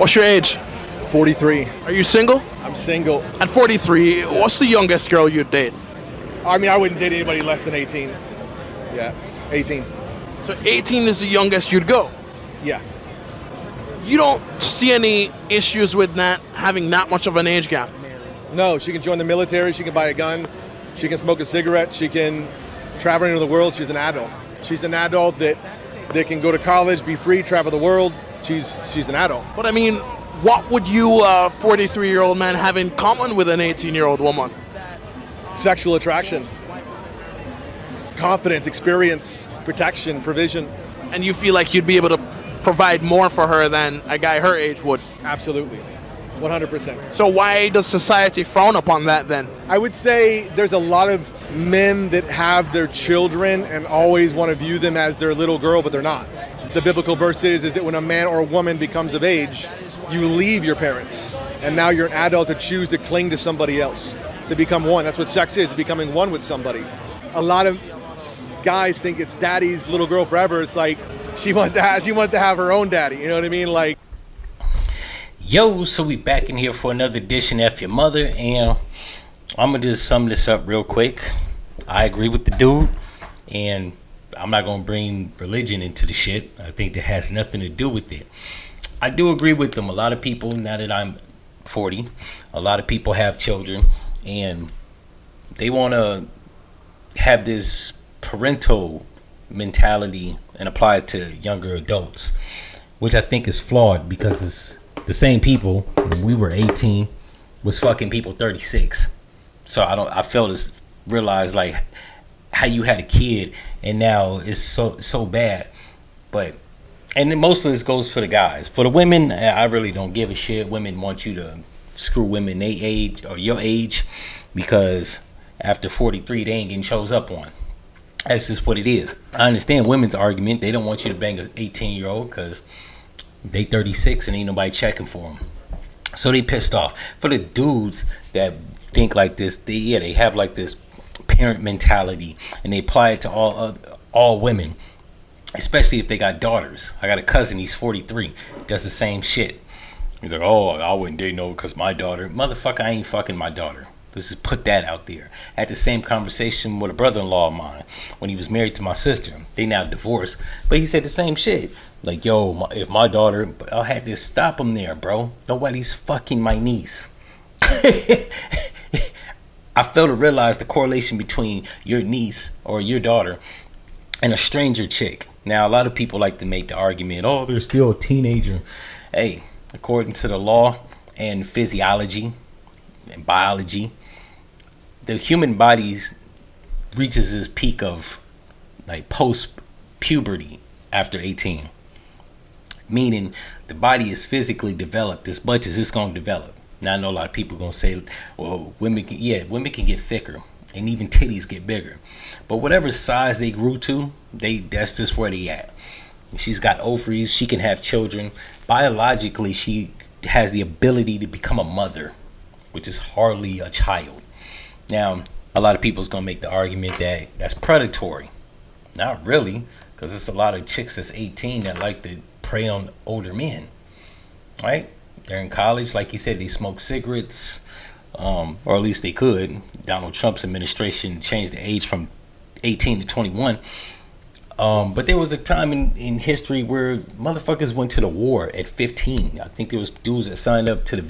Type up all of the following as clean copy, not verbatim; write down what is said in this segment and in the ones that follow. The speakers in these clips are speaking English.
What's your age? 43. Are you single? I'm single. At 43, what's the youngest girl you'd date? I mean, I wouldn't date anybody less than 18. Yeah, 18. So 18 is the youngest you'd go. Yeah. You don't see any issues with not having that much of an age gap? No, she can join the military. She can buy a gun. She can smoke a cigarette. She can travel into the world. She's an adult. She's an adult that can go to college, be free, travel the world. She's an adult. But I mean, what would you, 43-year-old man, have in common with an 18-year-old woman? Sexual attraction, confidence, experience, protection, provision. And you feel like you'd be able to provide more for her than a guy her age would? Absolutely. 100%. So why does society frown upon that then? I would say there's a lot of men that have their children and always want to view them as their little girl, but they're not. The biblical verse is that when a man or a woman becomes of age, you leave your parents. And now you're an adult to choose to cling to somebody else, to become one. That's what sex is, becoming one with somebody. A lot of guys think it's daddy's little girl forever. It's like she wants to have her own daddy. You know what I mean? Like, yo, so we back in here for another edition of F-ya-Motha, and I'm gonna just sum this up real quick. I agree with the dude, and I'm not gonna bring religion into the shit. I think that has nothing to do with it. I do agree with them. A lot of people, now that I'm 40, a lot of people have children, and they want to have this parental mentality and apply it to younger adults, which I think is flawed, because it's the same people when we were 18 was fucking people 36. So I fail to realize like how you had a kid and now it's so bad. But and then most of this goes for the guys. For the women, I really don't give a shit. Women want you to screw women their age or your age, because after 43 they ain't getting chose up on. That's just what it is. I understand women's argument. They don't want you to bang an 18-year-old because they 36 and ain't nobody checking for them. So they pissed off. For the dudes that think like this, they have like this parent mentality and they apply it to all women, especially if they got daughters. I got a cousin, he's 43, does the same shit. He's like, oh, I wouldn't date no because my daughter. Motherfucker, I ain't fucking my daughter. Let's just put that out there. I had the same conversation with a brother-in-law of mine when he was married to my sister. They now divorced, but he said the same shit. Like, yo, if my daughter, I had to stop him there, bro. Nobody's fucking my niece. I fail to realize the correlation between your niece or your daughter and a stranger chick. Now, a lot of people like to make the argument, oh, they're still a teenager. Hey, according to the law and physiology and biology, the human body reaches its peak of like post-puberty after 18. Meaning the body is physically developed as much as it's going to develop. Now I know a lot of people are going to say, well, women can get thicker and even titties get bigger. But whatever size they grew to, that's just where they at. She's got ovaries, she can have children. Biologically, she has the ability to become a mother, which is hardly a child. Now, a lot of people is going to make the argument that that's predatory. Not really, because there's a lot of chicks that's 18 that like to prey on older men, right? They're in college, like you said, they smoke cigarettes, or at least they could. Donald Trump's administration changed the age from 18 to 21. But there was a time in history where motherfuckers went to the war at 15. I think there was dudes that signed up to the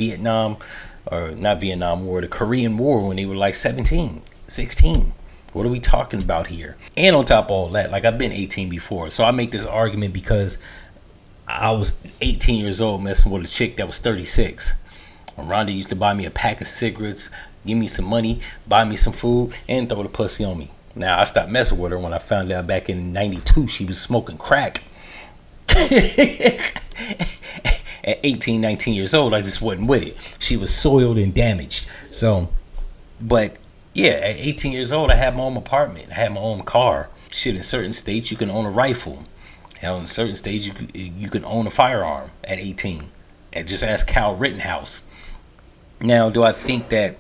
the Korean War when they were like 17, 16. What are we talking about here? And on top of all that, like I've been 18 before. So I make this argument because I was 18 years old messing with a chick that was 36. Rhonda used to buy me a pack of cigarettes, give me some money, buy me some food, and throw the pussy on me. Now, I stopped messing with her when I found out back in 92 she was smoking crack. At 18, 19 years old, I just wasn't with it. She was soiled and damaged. So, but yeah, at 18 years old, I had my own apartment. I had my own car. Shit, in certain states, you can own a rifle. Hell, in certain states, you can own a firearm at 18. And just ask Cal Rittenhouse. Now, do I think that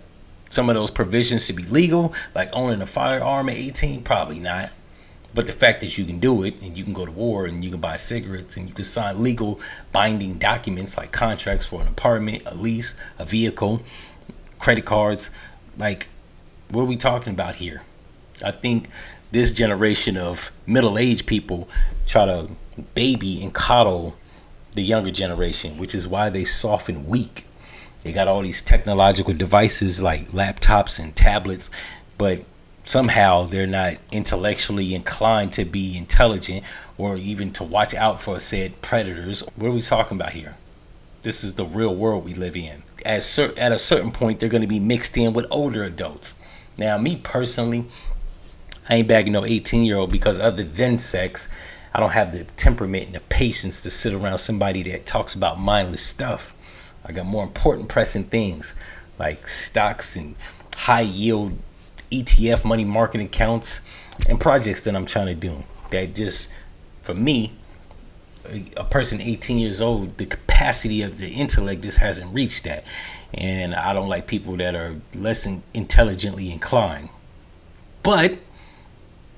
some of those provisions should be legal, like owning a firearm at 18? Probably not. But the fact that you can do it, and you can go to war, and you can buy cigarettes, and you can sign legal binding documents like contracts for an apartment, a lease, a vehicle, credit cards, like, what are we talking about here? I think this generation of middle-aged people try to baby and coddle the younger generation, which is why they soft and weak. They got all these technological devices like laptops and tablets, but somehow they're not intellectually inclined to be intelligent or even to watch out for said predators. What are we talking about here? This is the real world we live in. At a certain point, they're going to be mixed in with older adults. Now, me personally, I ain't bagging no 18-year-old because other than sex, I don't have the temperament and the patience to sit around somebody that talks about mindless stuff. I got more important pressing things like stocks and high yield ETF money market accounts and projects that I'm trying to do. That just, for me, a person 18 years old, the capacity of the intellect just hasn't reached that. And I don't like people that are less intelligently inclined. But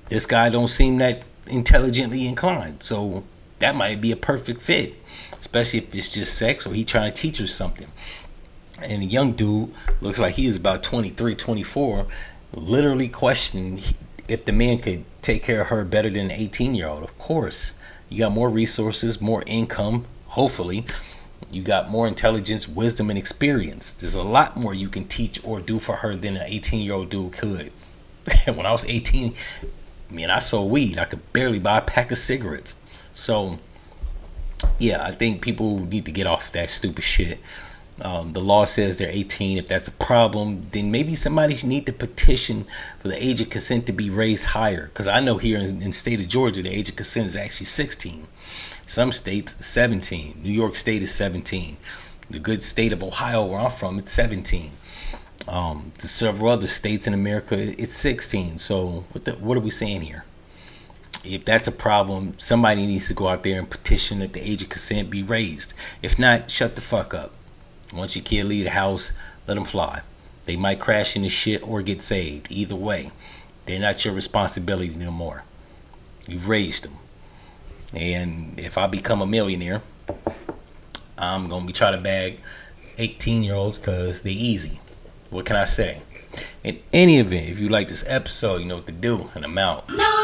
this guy don't seem that intelligently inclined, so that might be a perfect fit, especially if it's just sex or he trying to teach her something. And the young dude looks like he is about 23, 24, literally questioning if the man could take care of her better than an 18-year-old. Of course, you got more resources, more income, hopefully. You got more intelligence, wisdom, and experience. There's a lot more you can teach or do for her than an 18-year-old dude could. When I was 18, man, I sold weed. I could barely buy a pack of cigarettes. So, yeah, I think people need to get off that stupid shit. The law says they're 18. If that's a problem, then maybe somebody should need to petition for the age of consent to be raised higher. Because I know here in the state of Georgia, the age of consent is actually 16. Some states, 17. New York State is 17. The good state of Ohio, where I'm from, it's 17. To several other states in America, it's 16. So what are we saying here? If that's a problem, somebody needs to go out there and petition that the age of consent be raised. If not, shut the fuck up. Once your kid leave the house, let them fly. They might crash into shit or get saved. Either way, they're not your responsibility no more. You've raised them. And if I become a millionaire, I'm going to be trying to bag 18-year-olds because they're easy. What can I say? In any event, if you like this episode, you know what to do, and I'm out. No.